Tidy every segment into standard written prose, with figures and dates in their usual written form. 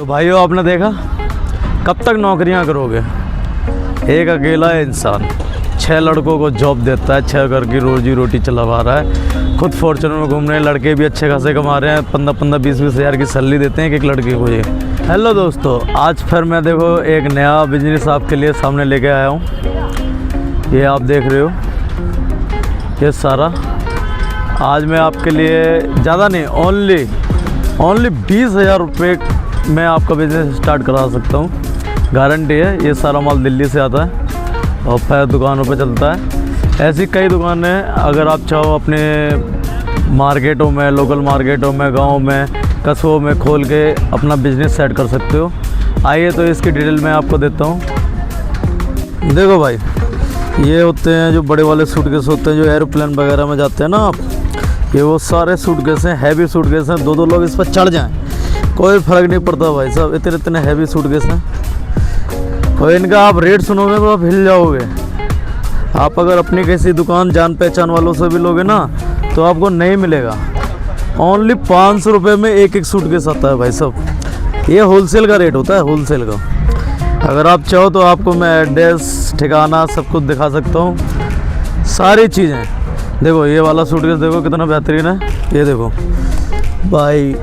तो भाइयों आपने देखा, कब तक नौकरियां करोगे। एक अकेला इंसान 6 लड़कों को जॉब देता है, 6 घर की रोजी रोटी चलवा रहा है, खुद फॉर्च्यूनर में घूम रहे हैं, लड़के भी अच्छे खासे कमा रहे हैं, 15-20 हज़ार की सैलरी देते हैं एक लड़के को ये। हेलो दोस्तों, आज फिर मैं देखो एक नया बिजनेस आपके लिए सामने लेके आया हूँ। ये आप देख रहे हो, ये सारा आज मैं आपके लिए ज़्यादा नहीं, ओनली 20,000 रुपये में आपका बिज़नेस स्टार्ट करा सकता हूँ। गारंटी है। ये सारा माल दिल्ली से आता है और फिर दुकानों पे चलता है। ऐसी कई दुकानें अगर आप चाहो अपने मार्केटों में, लोकल मार्केटों में, गाँव में, कस्बों में खोल के अपना बिज़नेस सेट कर सकते हो। आइए तो इसकी डिटेल मैं आपको देता हूँ। देखो भाई, ये होते हैं जो बड़े वाले सूटकेस होते हैं, जो एरोप्लेन वगैरह में जाते हैं ना आप, ये वो सारे सूटकेस हैं, हैवी सूटकेस हैं। 2-2 लोग इस पर चढ़ जाएं कोई फ़र्क नहीं पड़ता भाई साहब, इतने हैवी सूटकेस हैं। और इनका आप रेट सुनोगे तो आप हिल जाओगे। आप अगर अपनी किसी दुकान जान पहचान वालों से भी लोगे ना तो आपको नहीं मिलेगा। ओनली 500 रुपये में एक सूटकेस आता है भाई साहब। ये होलसेल का रेट होता है, होलसेल का। अगर आप चाहो तो आपको मैं एड्रेस, ठिकाना सब कुछ दिखा सकता हूँ, सारी चीज़ें। देखो ये वाला सूटकेस देखो कितना बेहतरीन है। ये देखो भाई,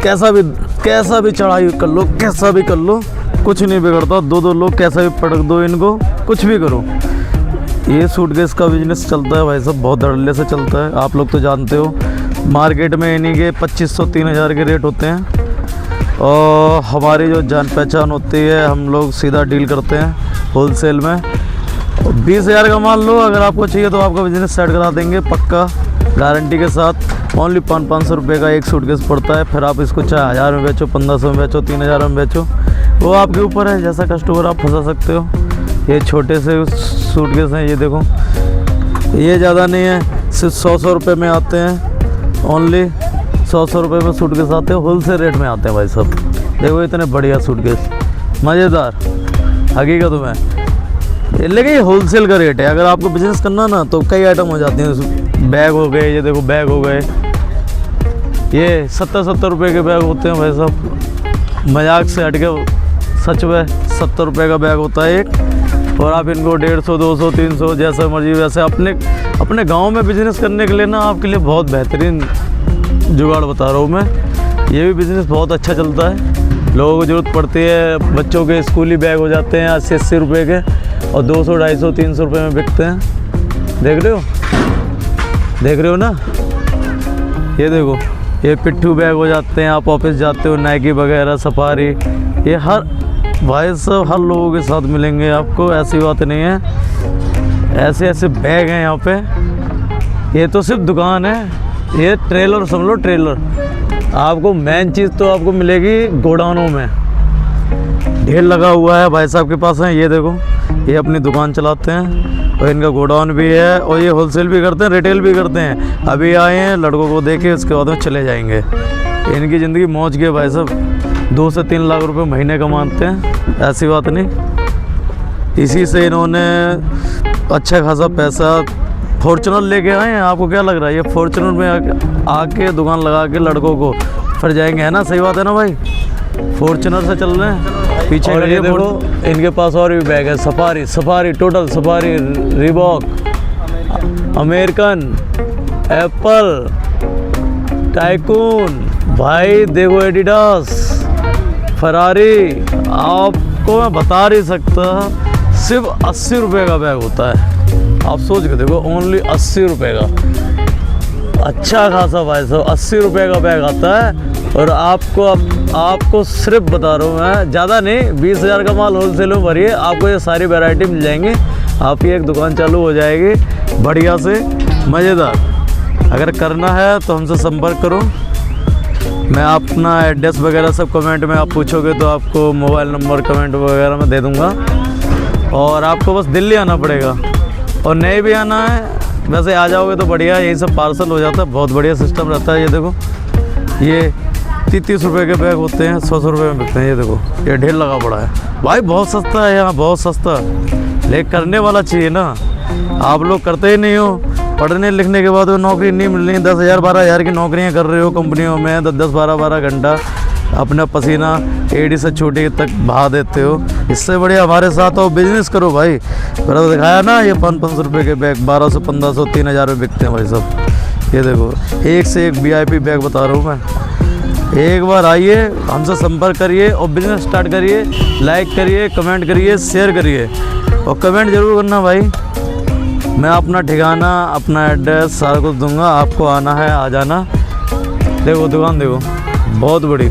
कैसा भी चढ़ाई कर लो, कैसा भी कर लो, कुछ नहीं बिगड़ता। 2-2 लोग कैसा भी पटक दो इनको, कुछ भी करो। ये सूटकेस का बिजनेस चलता है भाई साहब, बहुत धड़ल्ले से चलता है। आप लोग तो जानते हो मार्केट में इन्हीं के 2500-3000 के रेट होते हैं। और हमारी जो जान पहचान होती है, हम लोग सीधा डील करते हैं होलसेल में। 20,000 का माल लो, अगर आपको चाहिए तो आपका बिज़नेस सेट करा देंगे पक्का, गारंटी के साथ। ओनली 500 रुपये का एक सूटकेस पड़ता है। फिर आप इसको चाहे 1000 में बेचो, 1500 में बेचो, 3000 में बेचो, वो आपके ऊपर है। जैसा कस्टमर आप फंसा सकते हो। ये छोटे से सूटकेस हैं, ये देखो, ये ज़्यादा नहीं है, सिर्फ 100 रुपये में आते हैं। ओनली 100 रुपये में सूटकेस आते हैं, होलसेल रेट में आते हैं भाई साहब। देखो इतने बढ़िया सूटकेस, मज़ेदार, हकीकत में। लेकिन ये होलसेल का रेट है। अगर आपको बिज़नेस करना ना तो कई आइटम हो जाते हैं। बैग हो गए, ये देखो बैग हो गए, ये 70 रुपये के बैग होते हैं भाई साहब। मजाक से हट के सच में 70 रुपये का बैग होता है एक। और आप इनको 150, 200, 300 जैसा मर्जी वैसे अपने गांव में बिज़नेस करने के लिए ना आपके लिए बहुत बेहतरीन जुगाड़ बता रहा हूँ मैं। ये भी बिज़नेस बहुत अच्छा चलता है। लोगों को ज़रूरत पड़ती है, बच्चों के स्कूली बैग हो जाते हैं 80-80 रुपये के, और 200, 250, 300 रुपये में बिकते हैं। देख रहे हो ना, ये देखो, ये पिट्ठू बैग हो जाते हैं। आप ऑफिस जाते हो, नाइकी वगैरह, सफारी, ये हर भाई साहब हर लोगों के साथ मिलेंगे आपको, ऐसी बात नहीं है। ऐसे बैग हैं यहाँ पे। ये तो सिर्फ दुकान है, ये ट्रेलर समझ लो, ट्रेलर। आपको मेन चीज़ तो आपको मिलेगी गोडाउनों में, ढेर लगा हुआ है भाई साहब के पास है। ये देखो, ये अपनी दुकान चलाते हैं और इनका गोडाउन भी है, और ये होलसेल भी करते हैं, रिटेल भी करते हैं। अभी आए हैं, लड़कों को देखे, उसके बाद में चले जाएंगे। इनकी ज़िंदगी मौज की है भाई साहब। 2 से 3 लाख रुपए महीने कमाते हैं, ऐसी बात नहीं। इसी से इन्होंने अच्छा खासा पैसा, फॉर्च्यूनर लेके आए हैं। आपको क्या लग रहा है, ये फॉर्च्यूनर में आके दुकान लगा के लड़कों को फिर जाएंगे, है ना? सही बात है ना भाई? फॉर्च्यूनर से चल रहे हैं पीछे। और ये देखो इनके पास और भी बैग है, safari, total safari, Reebok, American, Apple, tycoon, भाई देखो एडिडास, फरारी। आपको मैं बता नहीं सकता, सिर्फ 80 रुपये का बैग होता है। आप सोच के देखो, ओनली 80 रुपये का, अच्छा खासा भाई साहब 80 रुपये का बैग आता है। और आपको सिर्फ बता रहा हूँ मैं, ज़्यादा नहीं, 20,000 का माल होलसेल में भरिए, आपको ये सारी वैरायटी मिल जाएंगी। आपकी एक दुकान चालू हो जाएगी बढ़िया से, मज़ेदार। अगर करना है तो हमसे संपर्क करो। मैं अपना एड्रेस वगैरह सब कमेंट में आप पूछोगे तो आपको मोबाइल नंबर कमेंट वगैरह में दे दूँगा। और आपको बस दिल्ली आना पड़ेगा, और नहीं भी आना है वैसे आ जाओगे तो बढ़िया, यही सब पार्सल हो जाता है। बहुत बढ़िया सिस्टम रहता है। ये देखो, ये 30 रुपये के बैग होते हैं, 100 रुपये में बिकते हैं। ये देखो, ये ढेर लगा पड़ा है भाई, बहुत सस्ता है यहाँ, बहुत सस्ता। लेकिन करने वाला चाहिए ना, आप लोग करते ही नहीं हो। पढ़ने लिखने के बाद नौकरी नहीं मिल रही, 10,000 12,000 की नौकरियाँ कर रहे हो कंपनियों में, 10-10 12-12 घंटा। अपना पसीना एड़ी से छोटी तक बहा देते हो। इससे बढ़िया हमारे साथ हो, बिजनेस करो भाई। मैंने तो दिखाया ना, ये 500 रुपये के बैग 1200, 1500, 3000 में बिकते हैं भाई सब। ये देखो, एक से एक VIP बैग बता रहा हूँ मैं। एक बार आइए, हमसे संपर्क करिए और बिजनेस स्टार्ट करिए। लाइक करिए, कमेंट करिए, शेयर करिए और कमेंट ज़रूर करना भाई। मैं अपना ठिकाना, अपना एड्रेस सारा कुछ दूंगा, आपको आना है आ जाना। देखो दुकान देखो, बहुत बड़ी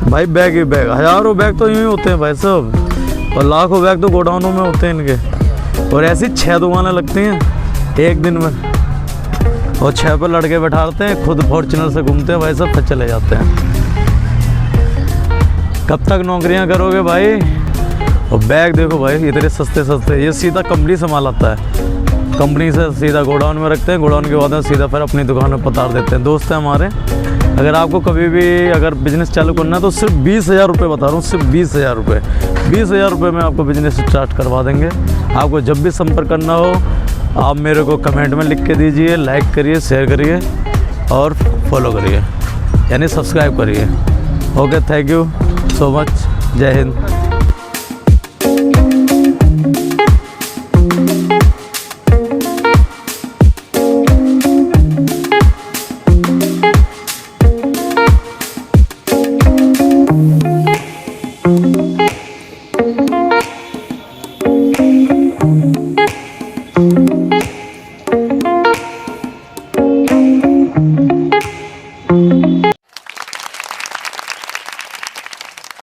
भाई। बैग ही बैग, हज़ारों बैग तो यूँ ही होते हैं भाई साहब, और लाखों बैग तो गोडाउनों में होते हैं इनके। और ऐसी 6 दुकानें लगती हैं एक दिन में, और 6 पर लड़के बैठाते हैं, खुद फॉर्च्यूनर से घूमते हैं भाई साहब, फिर चले जाते हैं। कब तक नौकरियां करोगे भाई? और बैग देखो भाई, इतने सस्ते सस्ते। ये सीधा कंपनी से माल आता है, कंपनी से सीधा गोडाउन में रखते हैं, गोडाउन के बाद में सीधा फिर अपनी दुकान में पतार देते हैं। दोस्त हैं हमारे, अगर आपको कभी भी अगर बिज़नेस चालू करना है तो सिर्फ 20,000 रुपये बता रहा हूँ, सिर्फ 20,000 रुपये। 20,000 रुपये में आपको बिज़नेस स्टार्ट करवा देंगे। आपको जब भी संपर्क करना हो आप मेरे को कमेंट में लिख के दीजिए, लाइक करिए, शेयर करिए और फॉलो करिए, यानी सब्सक्राइब करिए। Okay, thank you so much. जय हिंद।